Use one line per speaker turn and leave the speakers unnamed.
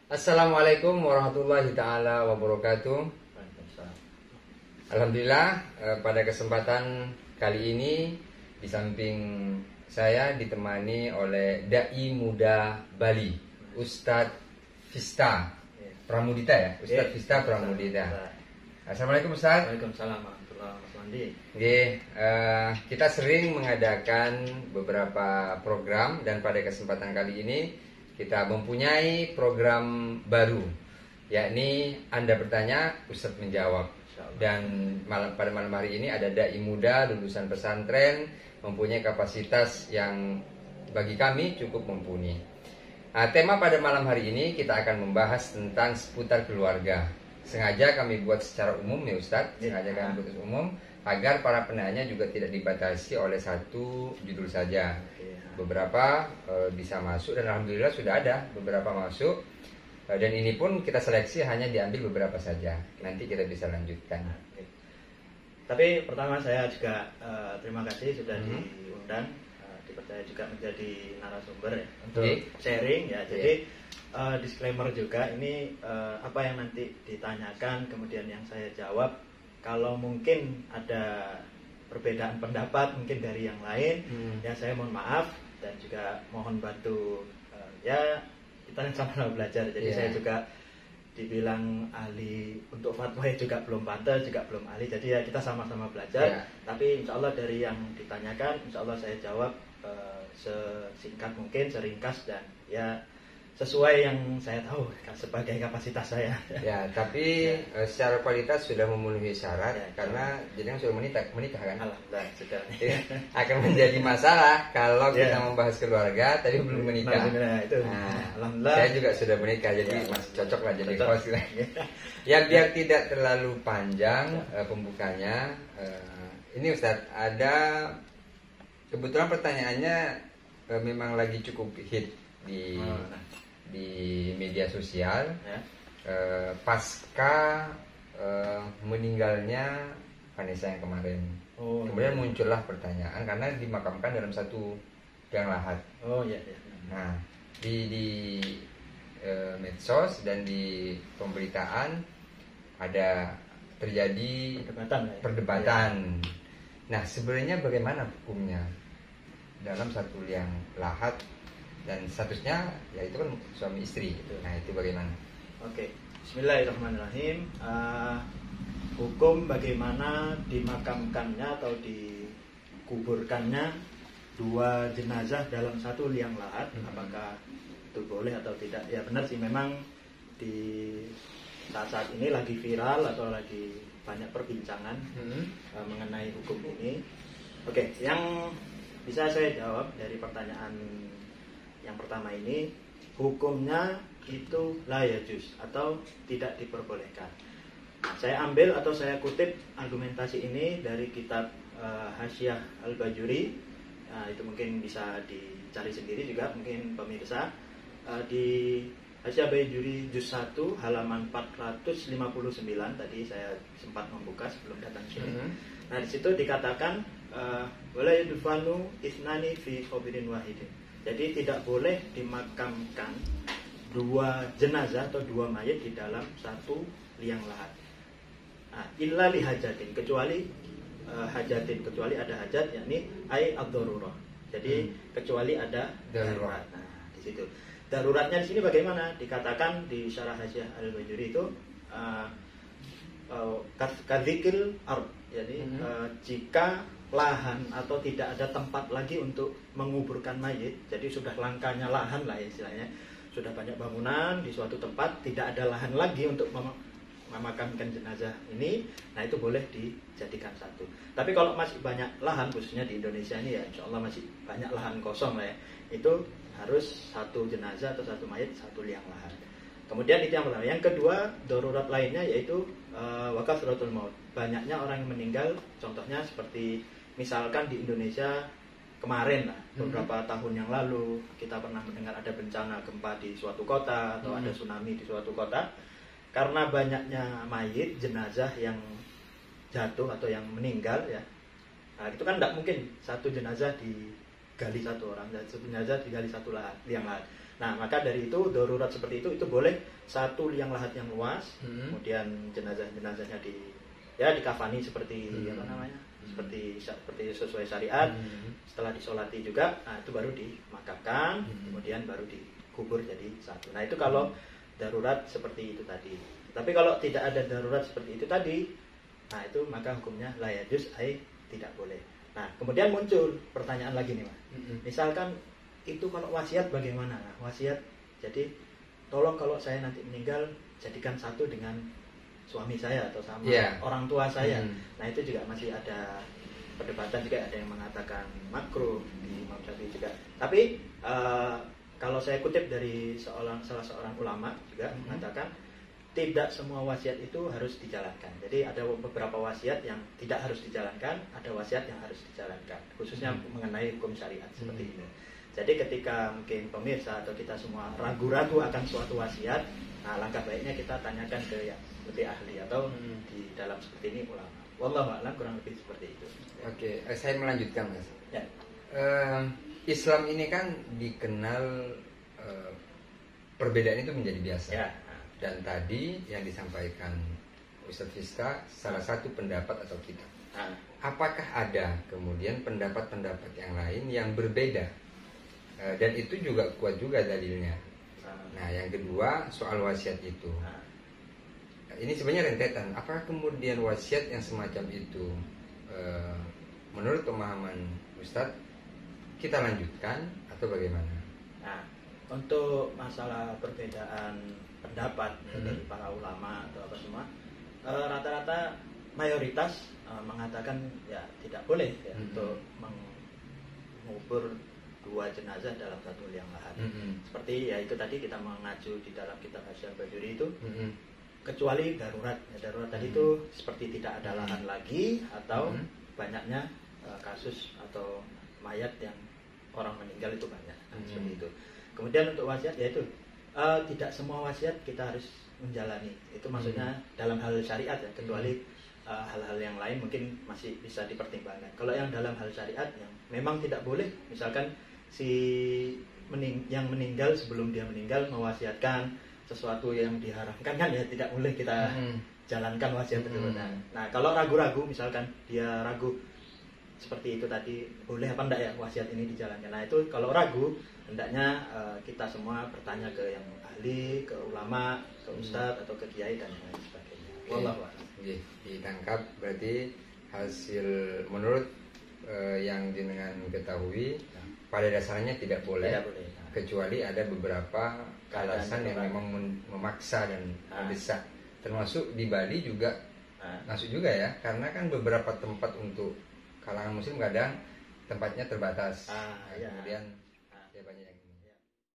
Assalamualaikum warahmatullahi taala wabarakatuh. Alhamdulillah, pada kesempatan kali ini di samping saya ditemani oleh dai muda Bali, Ustadz Vista Pramudita ya, Ustadz Vista Pramudita. Assalamualaikum Ustadz.
Waalaikumsalam warahmatullahi wabarakatuh.
Kita sering mengadakan beberapa program dan pada kesempatan kali ini kita mempunyai program baru, yakni Anda bertanya, Ustadz menjawab. Dan pada malam hari ini ada dai muda lulusan pesantren, mempunyai kapasitas yang bagi kami cukup mumpuni. Tema pada malam hari ini kita akan membahas tentang seputar keluarga. Sengaja kami buat secara umum ya Ustadz, sengaja kami buat umum agar para penanya juga tidak dibatasi oleh satu judul saja. Beberapa bisa masuk dan alhamdulillah sudah ada beberapa masuk, dan ini pun kita seleksi hanya diambil beberapa saja. Nanti kita bisa lanjutkan.
Tapi pertama saya juga terima kasih sudah diundang, dipercaya juga menjadi narasumber ya, untuk sharing ya. Jadi disclaimer juga ini apa yang nanti ditanyakan kemudian yang saya jawab. Kalau mungkin ada perbedaan pendapat mungkin dari yang lain, ya saya mohon maaf dan juga mohon bantu, ya kita sama-sama belajar. Jadi saya juga dibilang ahli untuk fatwa juga belum pantas, juga belum ahli. Jadi ya kita sama-sama belajar. Tapi insya Allah dari yang ditanyakan, insya Allah saya jawab sesingkat mungkin, seringkas dan ya sesuai yang saya tahu sebagai kapasitas saya.
Ya, tapi secara kualitas sudah memenuhi syarat karena jenengan sudah menikah kan?
Alhamdulillah sudah.
Akan menjadi masalah kalau kita membahas keluarga tapi belum menikah.
Alhamdulillah.
Saya juga sudah menikah, jadi masih cocok lah jadi host. Ya biar tidak terlalu panjang pembukanya. Ini Ustadz, ada kebetulan pertanyaannya memang lagi cukup hit di media sosial pasca meninggalnya Vanessa yang kemarin. Kemudian muncullah pertanyaan karena dimakamkan dalam satu liang lahat. Nah, di medsos dan di pemberitaan ada terjadi perdebatan. Nah, sebenarnya bagaimana hukumnya dalam satu liang lahat dan statusnya yaitu kan suami istri. Nah, itu bagaimana?
Oke, bismillahirrahmanirrahim. Hukum bagaimana dimakamkannya atau dikuburkannya dua jenazah dalam satu liang lahat, apakah itu boleh atau tidak? Ya benar sih, memang di saat ini lagi viral atau lagi banyak perbincangan mengenai hukum ini. Oke, yang bisa saya jawab dari pertanyaan yang pertama ini, hukumnya itu la yajuz atau tidak diperbolehkan. Saya ambil atau saya kutip argumentasi ini dari kitab Hasyiah Al-Bajuri. Itu mungkin bisa dicari sendiri juga mungkin pemirsa. Di Hasyiah Al-Bajuri juz 1 halaman 459 tadi saya sempat membuka sebelum datang sini. Nah, di situ dikatakan wala yudfanu ithnani fi qabirin wahidin. Jadi tidak boleh dimakamkan dua jenazah atau dua mayat di dalam satu liang lahat. Illa li hajatin, kecuali hajatin, kecuali ada hajat, yakni ai ad-darurah. Jadi kecuali ada darurat. Nah, di situ. Daruratnya di sini bagaimana? Dikatakan di Syarah Hasyiah Al-Bajuri itu kadzikil ard. Jadi jika lahan atau tidak ada tempat lagi untuk menguburkan mayit, jadi sudah langkanya lahan lah istilahnya, sudah banyak bangunan di suatu tempat, tidak ada lahan lagi untuk memakamkan jenazah ini, nah itu boleh dijadikan satu. Tapi kalau masih banyak lahan, khususnya di Indonesia ini ya insya Allah masih banyak lahan kosong lah ya, itu harus satu jenazah atau satu mayit satu liang lahat. Kemudian itu yang pertama. Yang kedua, darurat lainnya yaitu wakafratul maut. Banyaknya orang yang meninggal, contohnya seperti misalkan di Indonesia kemarin lah, beberapa tahun yang lalu kita pernah mendengar ada bencana gempa di suatu kota atau ada tsunami di suatu kota. Karena banyaknya mayit, jenazah yang jatuh atau yang meninggal ya. Nah, itu kan tidak mungkin satu jenazah digali satu orang dan satu jenazah digali satu liang lahat. Nah, maka dari itu darurat seperti itu boleh satu liang lahat yang luas, kemudian jenazahnya dikafani seperti apa namanya? Seperti sesuai syariat. Setelah disolati juga, nah itu baru dimakamkan, kemudian baru dikubur jadi satu. Nah, itu kalau darurat seperti itu tadi. Tapi kalau tidak ada darurat seperti itu tadi, nah itu maka hukumnya la yajuz, tidak boleh. Nah, kemudian muncul pertanyaan lagi nih, Mas. Misalkan itu kalau wasiat bagaimana? Nah, wasiat, jadi tolong kalau saya nanti meninggal jadikan satu dengan suami saya atau sama orang tua saya. Nah, itu juga masih ada perdebatan, juga ada yang mengatakan makruh di Imam Syafi'i juga. Tapi kalau saya kutip dari salah seorang ulama juga mengatakan tidak semua wasiat itu harus dijalankan. Jadi ada beberapa wasiat yang tidak harus dijalankan, ada wasiat yang harus dijalankan, khususnya mengenai hukum syariat seperti ini. Jadi ketika mungkin pemirsa atau kita semua ragu-ragu akan suatu wasiat, nah langkah baiknya kita tanyakan ke yang lebih ahli atau di dalam seperti ini ulama. Wallahu a'lam, kurang lebih seperti itu.
Oke, saya melanjutkan, Mas.
Ya.
Islam ini kan dikenal perbedaan itu menjadi biasa.
Ya.
Dan tadi yang disampaikan Ustadz Fiska salah satu pendapat atau kitab. Apakah ada kemudian pendapat-pendapat yang lain yang berbeda? Dan itu juga kuat juga dalilnya. Nah, yang kedua soal wasiat itu. Ini sebenarnya rentetan. Apakah kemudian wasiat yang semacam itu menurut pemahaman Ustadz kita lanjutkan atau bagaimana?
Nah, untuk masalah perbedaan pendapat dari para ulama atau apa semua, rata-rata mayoritas mengatakan ya tidak boleh ya, untuk mengubur dua jenazah dalam satu liang lahat. Seperti ya itu tadi kita mengacu di dalam kitab Hasyal Bajuri itu, kecuali darurat. Ya, darurat tadi itu seperti tidak ada lahan lagi atau banyaknya kasus atau mayat yang orang meninggal itu banyak. Seperti itu. Kemudian untuk wasiat yaitu tidak semua wasiat kita harus menjalani. Itu maksudnya dalam hal syariat ya, kecuali hal-hal yang lain mungkin masih bisa dipertimbangkan. Kalau yang dalam hal syariat yang memang tidak boleh, misalkan yang meninggal sebelum dia meninggal mewasiatkan sesuatu yang diharamkan, kan ya tidak boleh kita jalankan wasiat tersebut. Nah, kalau ragu-ragu, misalkan dia ragu seperti itu tadi, boleh apa enggak ya wasiat ini dijalankan. Nah, itu kalau ragu, hendaknya kita semua bertanya ke yang ahli, ke ulama, ke ustadz atau ke kiai dan lain sebagainya. Wallahu a'lam.
Ditangkap berarti hasil menurut yang jenengan ketahui pada dasarnya tidak boleh, kecuali ada beberapa alasan yang memang memaksa dan mendesak, termasuk di Bali juga masuk juga ya, karena kan beberapa tempat untuk kalangan muslim kadang tempatnya terbatas, kemudian ya banyak yang